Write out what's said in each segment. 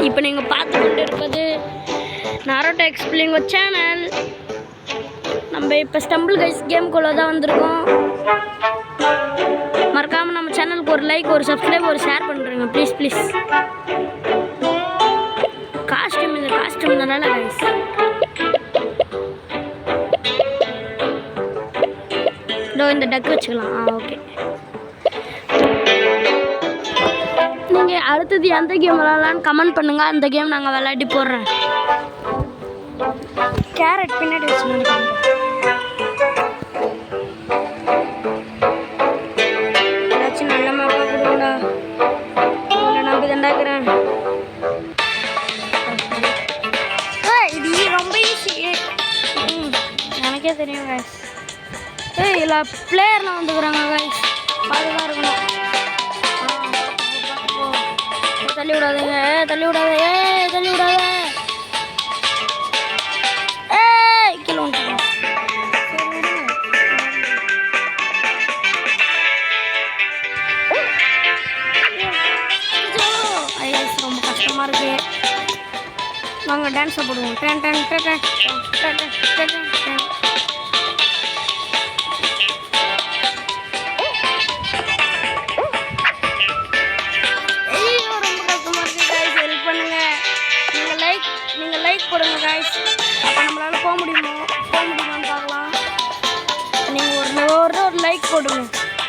இப்போ நீங்கள் பார்த்து கொண்டு இருப்பது நாரோட்டோ எக்ஸ்பிளைன் சேனல். நம்ம இப்போ ஸ்டம்பிள் கைஸ் கேம்குள்ளே தான் வந்திருக்கோம். மறக்காமல் நம்ம சேனலுக்கு ஒரு லைக், ஒரு சப்ஸ்கிரைப், ஒரு ஷேர் பண்ணுறேங்க ப்ளீஸ் ப்ளீஸ். இந்த காஸ்டியூம் தானே கைஸ். இந்த டக் வச்சுக்கலாம். ஓகே, நீங்கள் அடுத்தது எந்த கேம் விளாட்லான்னு கமெண்ட் பண்ணுங்கள். அந்த கேம் நாங்கள் விளையாடி போடுறேன். கேரட் பின்னாடி வச்சு ஏதாச்சும் நல்ல மாப்பா கொடுங்கடா. நம்பி தண்டாக்குறேன். இது ரொம்ப ஈஸி. எனக்கே தெரியும் கைஸ். இல்லை பிளேயர்லாம் வந்துக்கிறாங்க கைஸ். அதுதான் இருக்கணும். தள்ளி விடாதீங்க, தள்ளி விடாத, தள்ளி விடாத. கீழே வந்துட்டோம். ரொம்ப கஷ்டமா இருக்கு. வாங்க டான்ஸை போடுவோம். டேன் டேன் டேன் டேன் டேன் டேன் டேன் டேன். நீங்கள் லைக் போடுங்க கைஸ். அப்போ நம்மளால் போக முடியுமான்னு பார்க்கலாம். நீங்கள் ஒரு லைக் போடுங்க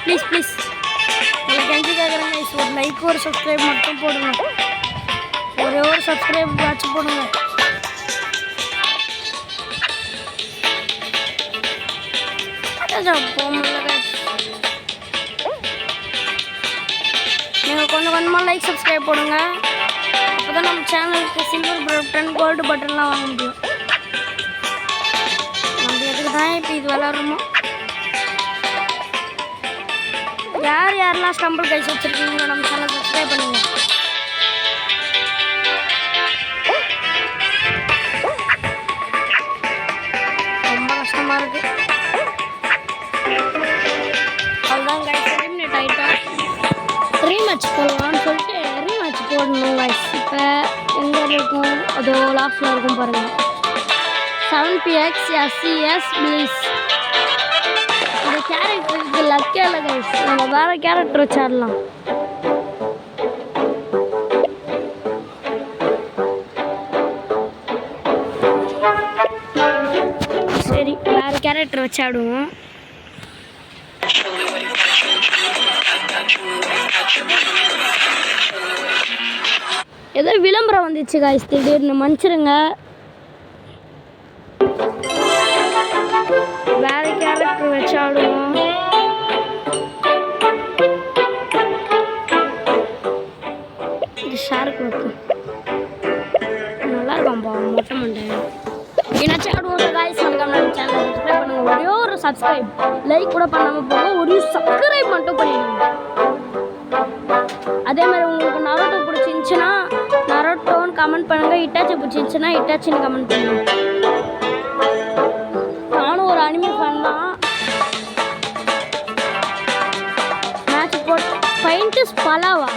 ப்ளீஸ் ப்ளீஸ். உங்களுக்கு கெஞ்சி கேட்குறேன் கைஸ். ஒரு லைக், ஒரு சப்ஸ்கிரைப் மட்டும் போடுங்க. ஒரே ஒரு சப்ஸ்கிரைப் வச்சு போடுங்க. போக முடியல கைஸ். நீங்கள் கொஞ்சம் கொஞ்சமாக லைக், சப்ஸ்கிரைப் போடுங்க. அப்போ தான் நம்ம சேனலுக்கு சில்வர் பட்டன், கோல்டு பட்டன்லாம் வாங்க முடியும். நம்ம எதுக்கு தான் இப்போ இது விளாட்றோமோ. யாரெல்லாம் ஸ்டம்பிள் கைஸ் வச்சுருக்கீங்களோ நம்ம சேனல் சப்ஸ்கிரைப் பண்ணுங்க. ரொம்ப கஷ்டமாக இருக்குது. அதுதான் கைஸ் எலிமினேட் ஆகிட்டோம். ரீமேட்ச் போடலான்னு சொல்லிட்டு ரீமேட்ச் போடணும் கைஸ். இப்போ எங்கே இருக்கும்? அதோ லாஸ்ட்டில் இருக்கும் பாருங்கள். 7px SCS please. இந்த கேரக்டருக்கு லக்கே இல்லை கைஸ். நம்ம வேறு கேரக்டர் வச்சிடலாம். சரி, வேறு கேரக்டர் வச்சாடுவோம். ஏதோ விளம்பரம் வந்துச்சு காய்ஸ், திடீர்னு மன்னிச்சிருங்க. வேற கேரக்டர் வச்சாடுவோம். இது ஷார்க் வைக்கும். நல்லா இருக்காம்பா மொட்டை மண்டை. என்னாச்சும் ஆடுவோம் காய்ஸ். நம்ம சேனல் சப்ஸ்கிரைப் பண்ணுங்க. ஒரே ஒரு சப்ஸ்கிரைப், லைக் கூட பண்ணாமல் போக, ஒரு சப்ஸ்கிரைப் மட்டும் பண்ணிடுங்க. அதே மாதிரி உங்களுக்கு நாரோட்டோ பிடிச்சிருந்துச்சுன்னா நாரோட்டோன்னு கமெண்ட் பண்ணுங்கள். இட்டாச்சி பிடிச்சிருந்துச்சுன்னா இட்டாச்சின்னு கமெண்ட் பண்ணுங்கள். நானும் ஒரு அனிமே ஃபேன் தான். மேட்ச் போட்டு ஃபைன்ட்டு பலாவா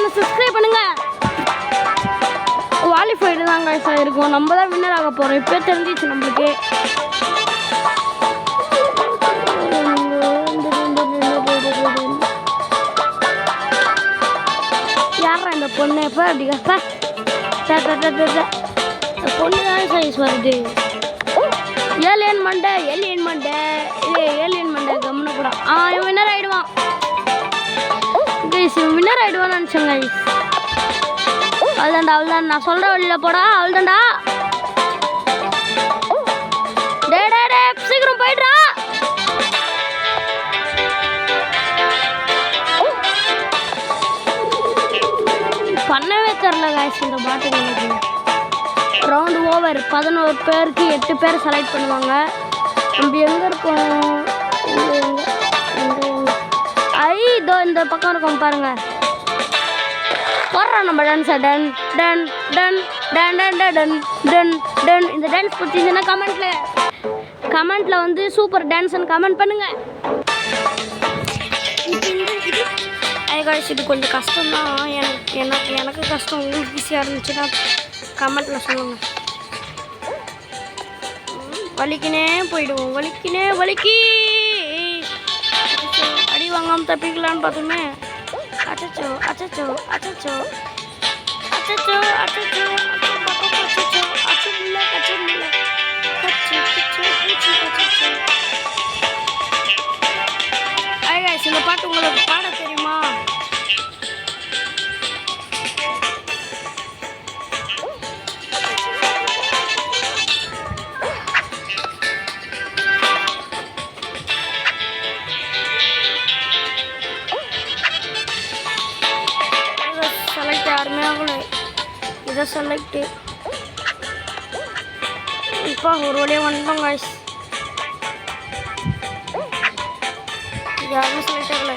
சேனலை சப்ஸ்கிரைப் பண்ணுங்க. குவாலிஃபைடு தான் கைஸ் ஆகிருக்கும். நம்ம தான் வின்னர் ஆக போகிறோம். இப்போ தெரிஞ்சிச்சு நம்மளுக்கு. யாரா இந்த பொண்ணு எப்போ அப்படி கப்பா பொண்ணு தான் சைஸ் வருது. ஏலியன் மண்டை கம்முன்னு கூட இவன் வின்னர் ஆகிடுவான் கைஸ். இவன் வின்னர் ஆகிடுவான்னு நினச்சேன் கைஸ். அவள்தான் நான் சொல்கிற வழியில் போடா. அவள்தான்டா. டே சீக்கிரம் போயிடுறா. பண்ணவே தெரில கைஸ் இந்த பாட்டுகளுக்கு. Round over. 11 பேருக்கு 8 பேர் செலக்ட் பண்ணுவாங்க. நம்ம எங்கே இருக்கோம்? இதோ இந்த பக்கம் இருக்கோம் பாருங்க. போடுறோம் நம்ம டான்ஸை. டன் டன் டன் டன் டன் டன் டன் டன். இந்த டான்ஸ் பிடிச்சிருந்துன்னா கமெண்ட்டில் வந்து சூப்பர் டான்ஸ்ன்னு கமெண்ட் பண்ணுங்க. இது கொஞ்சம் கஷ்டம்தான். எனக்கு கஷ்டம். உங்களுக்கு ஈஸியாக இருந்துச்சுன்னா கமெண்ட்டில் சொல்லுங்கள். வலிக்கினே போயிடுவோம். வலிக்கி அடி வாங்காமல் தப்பிக்கலான்னு பார்த்தோமே. அச்சோ இந்த பாட்டு உங்களுக்கு பாட தெரியுமா? செலக்ட் யாருமே ஆகலை. இதை செலக்ட் இப்போ ஒரு வழியாக வந்துட்டோம் கைஸ். யாருமே செலக்ட் ஆகலை.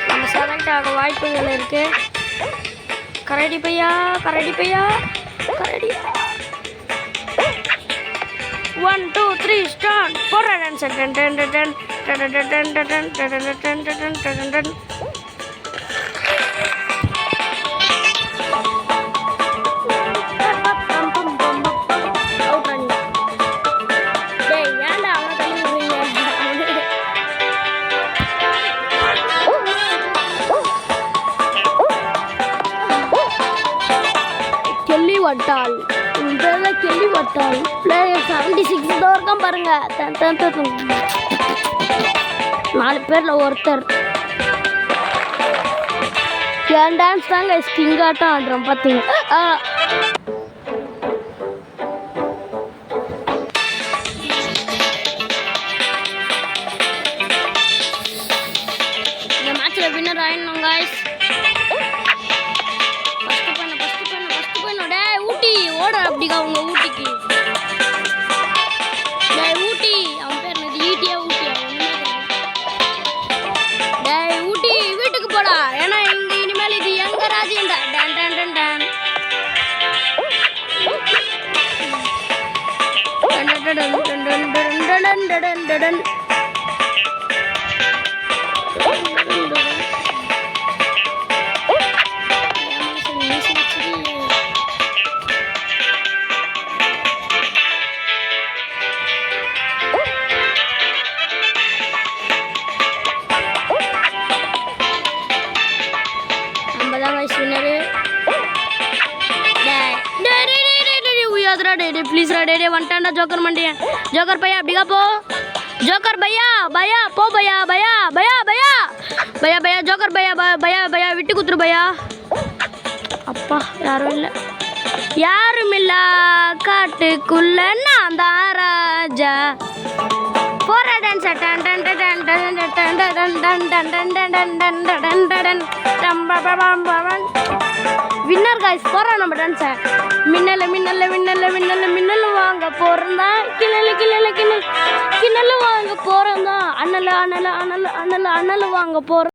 நம்ம செலக்ட் ஆக வாய்ப்புகள் இருக்கு. கரடி பையா 1 2 3 ஸ்டார்ட். போடுற டான்ஸ். டன் டன் டன் டன் டன் டன் டன் டன் டன் டன் டன் டன். வட்டால் கேள்வி வட்டால் பிளேயர் 76 வரைக்கும் பாருங்க. 4 பேரில் ஒருத்தர். என் டான்ஸ் தாங்க ஸ்கிங்காட்டம் ஆடுறோம் பார்த்தீங்க. இந்த மேட்ச்சில் வின்னர் ஆயிடணும் கைஸ். ஓட அப்படிக்கா உங்க ஊட்டிக்கு. ஊட்டி அவன் பேர் என்னது? ஊட்டி வீட்டுக்கு போடா. ஏன்னா இனிமேல் இது எங்க ராஜ்யம்டா. டன் டன் டன் டன் டன். प्लीज डे वंटा जोकर मंडी जोकर भैया बिगा पो जोकर भैया भैया पो भैया भैया भैया भैया भैया भैया जोकर भैया भैया भैया विट्टु कुत्तु भैया அப்பா யாரும் இல்ல காட்டுக்குள்ள நான் தான் ராஜா போற டான்ஸ் டன் டன் டன் டன் டன் டன் டன் டன் டன் டன் டன் டன் வின்னர் गाइस போற நம்ம டான்ஸ் மின்னல மின்னல மின்னல மின்னல மின்னல வாங்க போறதா கிணல கிணல கிணல கிணல வாங்க போறதா அண்ணல அண்ணல அண்ணல அண்ணல அண்ணல வாங்க போற